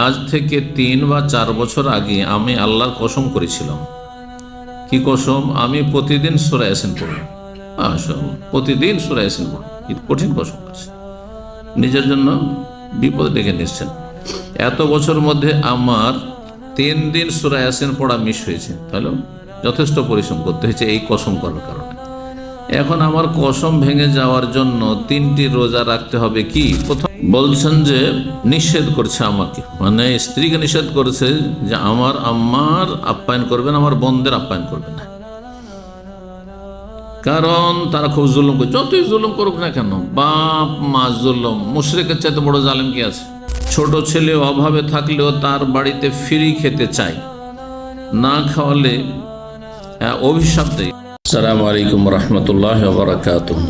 আজ থেকে 3 বা 4 বছর আগে আমি আল্লাহর কসম করেছিলাম। কি কসম? আমি প্রতিদিন সূরা ইয়াসিন পড়ব। প্রতিদিন সূরা ইয়াসিন পড়ব। কঠিন কসম আছে, নিজের জন্য বিপদ ডেকে নিচ্ছেন। এত বছর মধ্যে আমার 3 দিন সূরা ইয়াসিন পড়া মিস হয়েছে, তাহলে যথেষ্ট পরিশ্রম করতে হয়েছে এই কসম করার কারণে। এখন আমার কসম ভেঙে যাওয়ার জন্য 3টি রোজা রাখতে হবে। কি? প্রথম বলছেন যে নিষেধ করছে আমাকে, মানে স্ত্রীকে নিষেধ করছে যে আমার আম্মার আপ্যায়ন করবেন, আমার বোনদের আপ্যায়ন করবেন না, কারণ তারা খুব জুলুম করে। যতই জুলুম করুক না কেন, বাপ মা জুলুম, মুশরিকের চাইতে বড় জালেম কি আছে? ছোট ছেলে অভাবে থাকলেও তার বাড়িতে ফ্রি খেতে চায়, না খাওয়ালে অভিশাপ দেয়। আসসালামু আলাইকুম রহমতুল্লাহ ওয়া বারাকাতুহু।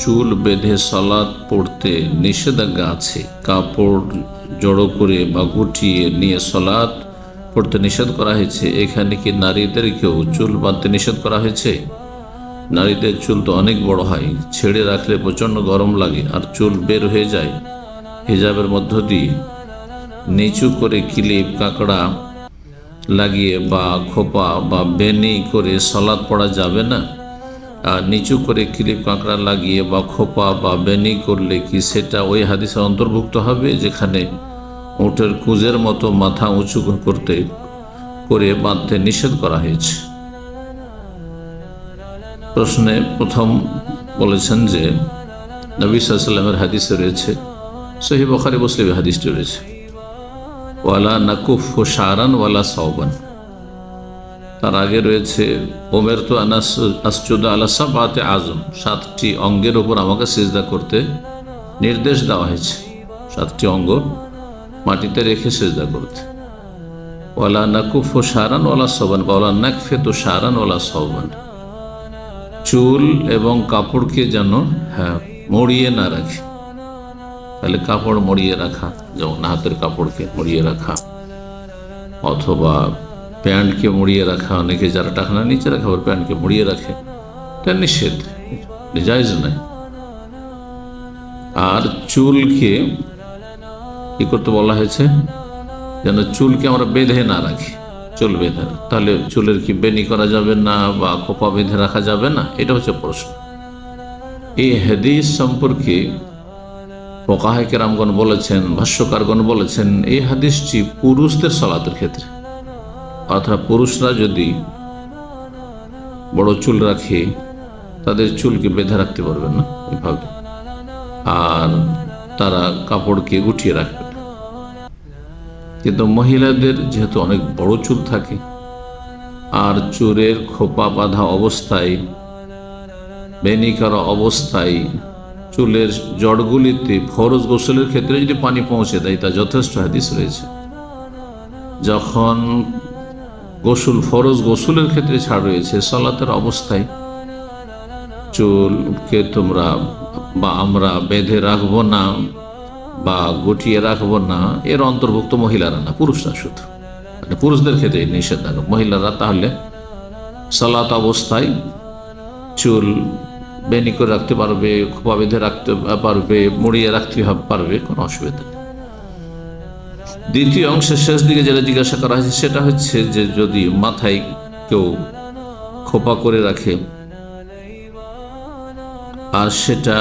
চুল বেঁধে সালাত পড়তে নিষেধাজ্ঞা আছে। কাপড় জড়ো করে বা গুটিয়ে নিয়ে সালাত পড়তে নিষেধ করা হয়েছে। এখানে কি নারীদেরকেও চুল বাঁধতে নিষেধ করা হয়েছে? নারীদের চুল তো অনেক বড় হয়, ছেড়ে রাখলে প্রচণ্ড গরম লাগে আর চুল বের হয়ে যায়। হিজাবের মধ্য দিয়ে নিচু করে ক্লিপ কাঁকড়া লাগিয়ে বা খোপা বা বেনি করে সালাত পড়া যাবে না। আর নিচু করে ক্লিপ কাঁকড়া লাগিয়ে বা খোপা বা বেনি করলে কি সেটা ওই হাদিসের অন্তর্ভুক্ত হবে যেখানে উটের কুঁজের মতো মাথা উঁচু করে বাঁধতে নিষেধ করা হয়েছে? প্রশ্নে প্রথম বলেছেন যে নবী সাল্লাল্লাহু আলাইহি ওয়াসাল্লামের হাদিসে রয়েছে, সহিহ বুখারী মুসলিমে হাদিসটি রয়েছে, ওয়ালা নাকুফু শারান ওয়ালা সাওবান। তার আগে রয়েছে উমিরতু আন আসজুদা আলা সাবআতি আযম, 7টি অঙ্গের উপর আমাকে সিজদা করতে নির্দেশ দেওয়া হয়েছে। 7টি অঙ্গ মাটিতে রেখে সিজদা করতে। ওয়ালা নাকুফু শারান ওয়ালা সাওবান, ওয়ালা নাকফিতু শারান ওয়ালা সাওবান। চুল এবং কাপড়কে যেন মড়িয়ে না রাখে। তাহলে কাপড় মড়িয়ে রাখা, যেমন হাতের কাপড়কে মড়িয়ে রাখা অথবা প্যান্টকে মড়িয়ে রাখা, অনেকে যারা টাকনা নিচে রাখা ওর প্যান্টকে মড়িয়ে রাখে, এটা নিষেধ, জায়েজ নয়। আর চুলকে কি করতে বলা হয়েছে? যেন চুলকে আমরা বেঁধে না রাখি, চুল বেঁধে। তাহলে চুলের কি বেনি করা যাবে না বা খোপা বেঁধে রাখা যাবে না? এটা হচ্ছে প্রশ্ন। এই হাদিস সম্পর্কে ফুকাহায়ে কেরামগণ বলেছেন, ভাষ্যকারগণ বলেছেন, এই হাদিসটি পুরুষদের সালাতের ক্ষেত্রে, অর্থাৎ পুরুষরা যদি বড় চুল রাখে তাদের চুলকে বেঁধে রাখতে পারবেন না এভাবে, আর তারা কাপড়কে গুটিয়ে রাখবে না। কিন্তু মহিলাদের যেহেতু অনেক বড় চুল থাকে আর চুলের খোপা বাঁধা অবস্থায়, বেনি করা অবস্থায় চুলের জড়গুলিতে ফরজ গোসলের ক্ষেত্রে যদি পানি পৌঁছে দেয় তা যথেষ্ট হাদিস রয়েছে। যখন ফরজ গোসলের ক্ষেত্রে ছাড় রয়েছে, সালাতের অবস্থায় চুলকে তোমরা বা আমরা বেঁধে রাখবো না বা গুটিয়ে রাখবো না, এর অন্তর্ভুক্ত মহিলারা না, পুরুষরা শুধু। মানে পুরুষদের ক্ষেত্রে নিষেধাজ্ঞা। মহিলারা তাহলে সালাত অবস্থায় চুল বেনি করে রাখতে পারবে, খোপা বেঁধে রাখতে পারবে, মুড়িয়ে রাখতে পারবে, কোনো অসুবিধা নেই। দ্বিতীয় অংশের শেষ দিকে যেটা জিজ্ঞাসা করা হয়েছে সেটা হচ্ছে যে যদি মাথায় কেউ খোপা করে রাখে আর সেটা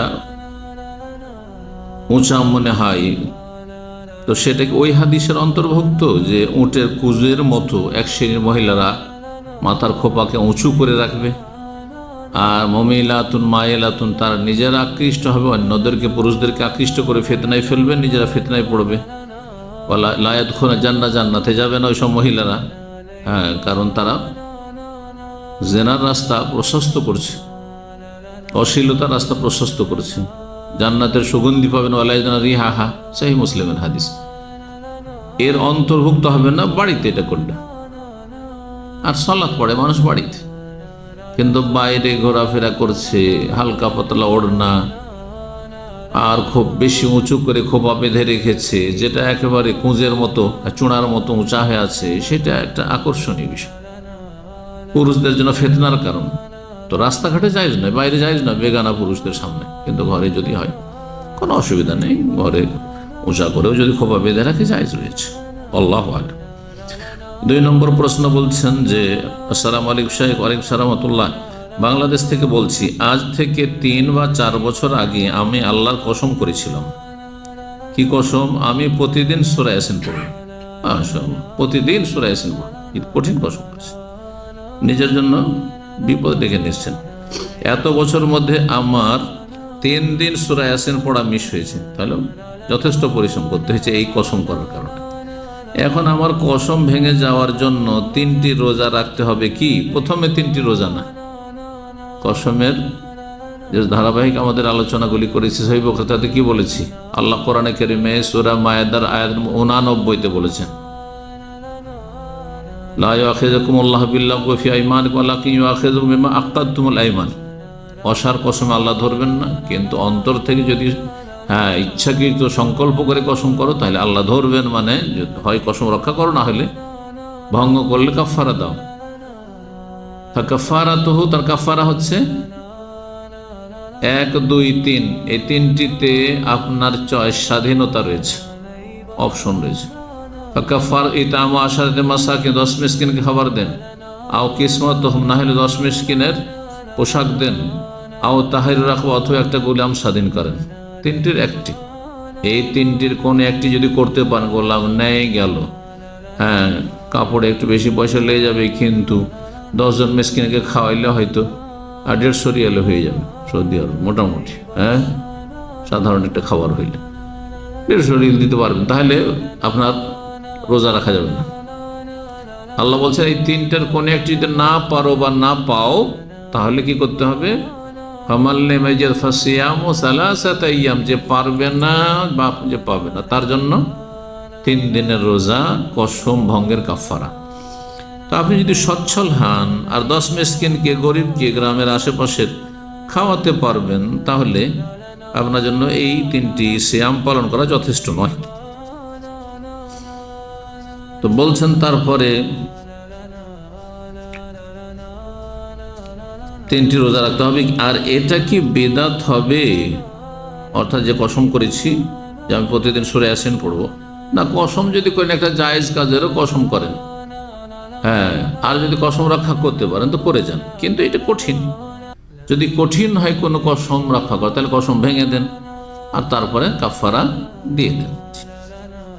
উঁচা মনে হয়, তো সেটা কি ওই হাদিসের অন্তর্ভুক্ত যে উটের কুঁজের মতো এক শ্রেণীর মহিলারা মাথার খোপাকে উঁচু করে রাখবে, আর মুমিলাতুন মাইলাতুন তারা নিজেরা আকৃষ্ট হবে, অন্যদেরকে পুরুষদেরকে আকৃষ্ট করে ফিতনায় ফেলবে, নিজেরা ফিতনায় পড়বে। ওয়ালা লা ইয়াদখুলুনা জান্নাতে যাবে না ওইসব মহিলারা, কারণ তারা জেনার রাস্তা প্রশস্ত করছে, অশ্লীলতার রাস্তা প্রশস্ত করছে। জান্নাতের সুগন্ধি পাবেন, ওয়ালা ইয়াজুনা রিহাহা, সহিহ মুসলিমের হাদিস। এর অন্তর্ভুক্ত হবে না বাড়িতে এটা করলে। আর সালাত পড়ে মানুষ বাড়িতে, কিন্তু বাইরে ঘোরাফেরা করছে, হালকা পাতলা ওড়না আর খুব বেশি উঁচু করে খোপা বেঁধে রেখেছে, যেটা একেবারে কুঁজের মতো চূড়ার মতো উঁচা হয়ে আছে, সেটা একটা আকর্ষণীয় বিষয়, পুরুষদের জন্য ফিতনার কারণ। তো রাস্তাঘাটে জায়েজ নয়, বাইরে জায়েজ নয় বেগানা পুরুষদের সামনে, কিন্তু ঘরে যদি হয় কোনো অসুবিধা নেই। ঘরে উঁচা করেও যদি খোপা বেঁধে রাখে জায়েজ রয়েছে। আল্লাহু আ'লাম। 2 নম্বর প্রশ্ন বলছেন যে, আসসালামু আলাইকুম শাইখ। ওয়ালাইকুম সালাম ওয়া রাহমাতুল্লাহ। বাংলাদেশ থেকে বলছি, আজ থেকে 3 বা 4 বছর আগে আমি আল্লাহর কসম করেছিলাম। কি কসম? আমি প্রতিদিন সূরা ইয়াসিন পড়ব। মাশাআল্লাহ, প্রতিদিন সূরা ইয়াসিন পড়ব। কঠিন কসম করেছি, নিজের জন্য বিপদ ডেকে নিচ্ছেন। এত বছর মধ্যে আমার 3 দিন সূরা ইয়াসিন পড়া মিস হয়েছে, তাহলে যথেষ্ট পরিশ্রম করতে হয়েছে এই কসম করার কারণে। এখন আমার কসম ভেঙে যাওয়ার জন্য 3টি রোজা রাখতে হবে কি? প্রথমে 3টি রোজা না, কসমের যে ধারাবাহিক আমাদের আলোচনাগুলি করেছি সহিহ বুখারীতে কি বলেছি? আল্লাহ কোরআনে কারীমে সূরা মায়েদার আয়াত 89-তে বলেছেন, লা ইউআখিযুকুমুল্লাহু বিল্লাগwi ফি আইমানিকুম ওয়ালাকিন ইউআখিযুকুম বিমা আক্কাদতুমুল আইমান। অসার কসমে আল্লাহ ধরবেন না, কিন্তু অন্তর থেকে যদি ইচ্ছাকৃত সংকল্প করে কসম করো তাহলে আল্লাহ ধরবেন। মানে হয় কসম রক্ষা করো, না হলে ভঙ্গ করলে কাফারা দাও। কাফারাতুহু, তার কাফারা হচ্ছে 1, 2, 3, এই 3টিতে আপনার চয়েস, স্বাধীনতা রয়েছে, অপশন রয়েছে। কাফার ইতামু 10 মাসাকিন, 10 মিসকিনকে খাবার দেন। আও কিসমতুহুম, না হলে 10 মিসকিনের পোশাক দেন। আও তাহরিরু রাকবা, অথবা একটা গোলাম স্বাধীন করেন। 3টির একটি, এই 3টির কোন একটি যদি করতে পারেন, গোলাম নেই গেল, কাপড়ে একটু বেশি পয়সা লেগে যাবে, কিন্তু 10 জন মিসকিনকে খাওয়াইলে হয়তো 150 রিয়াল হয়ে যাবে সৌদি আরব, মোটামুটি সাধারণ একটা খাবার হইলে 150 রিয়াল দিতে পারবেন, তাহলে আপনার রোজা রাখা যাবে না। আল্লাহ বলছেন এই 3টার কোন একটি যদি না পারো বা না পাও, তাহলে কি করতে হবে? যে পারবে না বা যে পাবে না, তার জন্য 3 দিনের রোজা কসম ভঙ্গের কাফারা। তো আপনি যদি সচ্ছল হন আর 10 মিসকিনকে, গরিবকে গ্রামের আশেপাশের খাওয়াতে পারবেন, তাহলে আপনার জন্য এই 3টি সিয়াম পালন করা যথেষ্ট নয়। তো বলছেন তারপরে 3টি রোজা রাখতে হবে। আর এটা কি বিদআত হবে? অর্থাৎ যে কসম করেছি যে আমি প্রতিদিন সূরা ইয়াসিন পড়ব, না, কসম যদি করেন একটা জায়েজ কাজেরও কসম করেন, আর যদি কসম রক্ষা করতে পারেন তো করে যান, কিন্তু এটা কঠিন। যদি কঠিন হয় কোনো কসম রক্ষা করে, তাহলে কসম ভেঙে দেন আর তারপরে কাফারা দিয়ে দেন,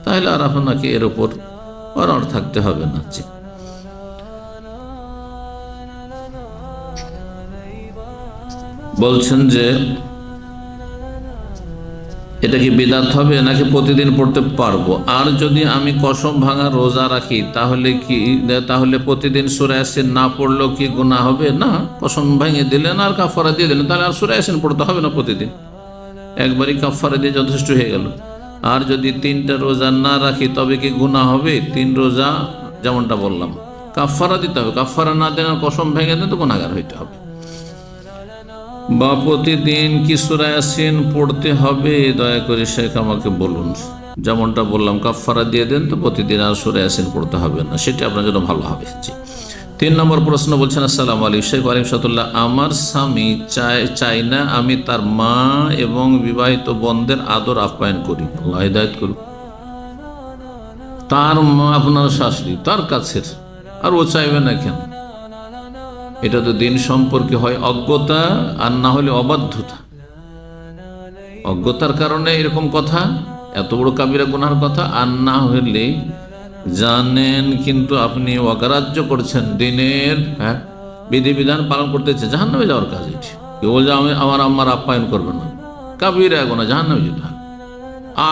তাহলে আর আপনাকে এর উপর অনড় থাকতে হবে না। বলছেন যে এটা কি বিদআত হবে নাকি প্রতিদিন পড়তে পারবো? আর যদি আমি কসম ভাঙা রোজা রাখি তাহলে প্রতিদিন সূরা ইয়াসিন না পড়লেও কি গুনাহ হবে? না, কসম ভেঙে দিলেন আর কাফারা দিয়ে দিলেন, তাহলে আর সূরা ইয়াসিন পড়তে হবে না প্রতিদিন, একবারই কাফারা দিয়ে যথেষ্ট হয়ে গেল। আর যদি 3টা রোজা না রাখি তবে কি গুনাহ হবে? 3 রোজা যেমনটা বললাম কাফারা দিতে হবে, কাফারা না দেন আর কসম ভেঙে দেন তো গুনাহগার হইতে হবে। বা প্রতিদিন কি সূরা ইয়াসিন পড়তে হবে? দয়া করে শেখ আমাকে বলুন। যেমনটা বললাম কাফারা দিয়ে দেন তো প্রতিদিন আর সূরা ইয়াসিন পড়তে হবে না, সেটা আপনার জন্য ভালো হবে। 3 নম্বর প্রশ্ন বলছেন, আসসালামু আলাইকুম শেখ। ওয়ালাইকুম সালাম। আমার স্বামী চাই না আমি তার মা এবং বিবাহিত বোনদের আদর আপ্যায়ন করি। আল্লাহ হিদায়াত করুন। তার মা আপনার শাশুড়ি, তার কাছের, আর ও চাইবে না কেন? এটা তো দিন সম্পর্কে হয় অজ্ঞতা, আর না হলে অবাধ্যতা। অজ্ঞতার কারণে এরকম কথা, এত বড় কাবিরা গুনার কথা, আর না হলে জানেন কিন্তু আপনি অগ্রাহ্য করছেন দিনের বিধিবিধান পালন করতেছে, জাহান্নামে যাওয়ার কাজ এটি। কেউ বলছে আমি আমার আম্মার আপ্যায়ন করবে না, কাবিরা গুনাহ, জাহান্নামে যেতে হবে।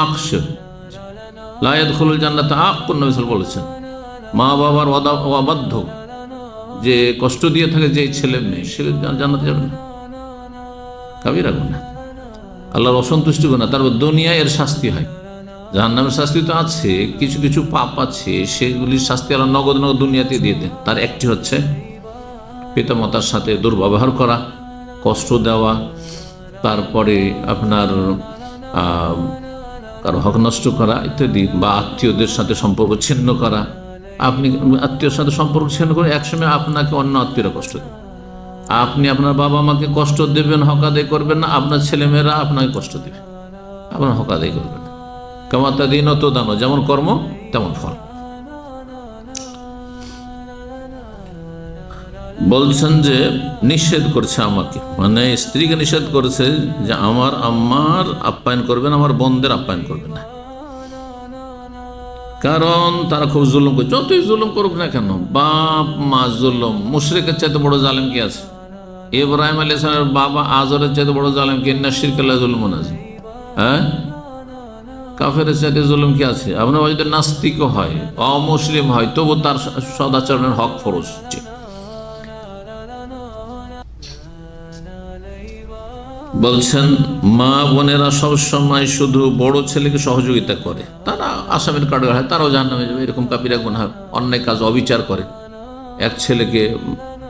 আকশে লা ইয়াদখুলুল জান্নাতা আকুন, নবী সাল্লাল্লাহু আলাইহি ওয়াসাল্লাম। মা বাবার অবাধ্য যে কষ্ট দিয়ে থাকে যে ছেলে মেয়ে, সে জান্নাতে যাবে না, কাবিরা গুনাহ, আল্লাহর অসন্তুষ্টি গুনাহ। তারপর দুনিয়ায় এর শাস্তি হয়, জাহান্নামের শাস্তি তো আছে, কিছু কিছু পাপ আছে, সেগুলির শাস্তি আল্লাহ নগদ দুনিয়াতে দিয়ে দেন। তার একটি হচ্ছে পিতামাতার সাথে দুর্ব্যবহার করা, কষ্ট দেওয়া, তারপরে আপনার কারো হক নষ্ট করা ইত্যাদি, বা আত্মীয়দের সাথে সম্পর্ক ছিন্ন করা। আপনি আত্মীয়র সাথে সম্পর্ক ছিন্ন করে একসময় আপনাকে অন্য আত্মীয়রা কষ্ট দেবে, আপনি আপনার বাবা মাকে কষ্ট দেবেন, হক আদায় করবেন না, আপনার ছেলেমেয়েরা আপনাকে কষ্ট দেবে, আপনার হক আদায় করবেন না। কামাতা দিন তো দানো, যেমন কর্ম তেমন ফল। বলছেন যে নিষেধ করছে আমাকে, মানে স্ত্রীকে নিষেধ করেছে যে আমার আম্মার আপ্যায়ন করবেন, আমার বোনদের আপ্যায়ন করবেন না, কারণ তারা খুব জুলুম করে। যতই জুলুম করুক না কেন, বাপ মা জুলুম, মুশরিকের চাইতে বড় জালেম কি আছে? ইব্রাহিম আলাইহিস সালামের বাবা আজরের চাইতে বড় জালেম কি? ইন্না শিরকা লা যুলমুন আযীম। হ্যাঁ, কাফেরের চাইতে জুলুম কি আছে? আপনার যদি নাস্তিকও হয়, অমুসলিম হয়, তবু তার সদাচরণের হক ফরজ। বলছেন মা বোনেরা সবসময় শুধু বড় ছেলেকে সহযোগিতা করে, তারা আসামির কাঠগড়ায় হয়, তারাও জাহান্নামে যাবে। এরকম কাবিরা গুনাহ, অন্যায় কাজ, অবিচার করে, এক ছেলেকে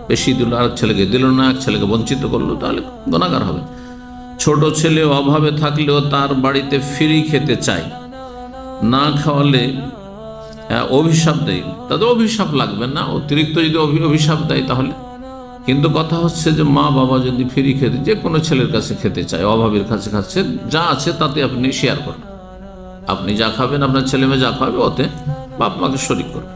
বেশি দিল, আরেক ছেলেকে দিল না, এক ছেলেকে বঞ্চিত করলো, তাহলে গুনাহগার হবে। ছোট ছেলে অভাবে থাকলেও তার বাড়িতে ফ্রি খেতে চায়, না খাওয়ালে অভিশাপ দেয়, তাদের অভিশাপ লাগবে না, অতিরিক্ত যদি অভিশাপ দেয় তাহলে। কিন্তু কথা হচ্ছে যে মা বাবা যদি ফ্রি খেতে, যে কোনো ছেলের কাছে খেতে চায়, অভাবের কাছে খাচ্ছে, যা আছে তাতে আপনি শেয়ার করবেন, আপনি যা খাবেন, আপনার ছেলে মেয়ে যা খাবে, ওতে বাপ মাকে শরিক করবেন।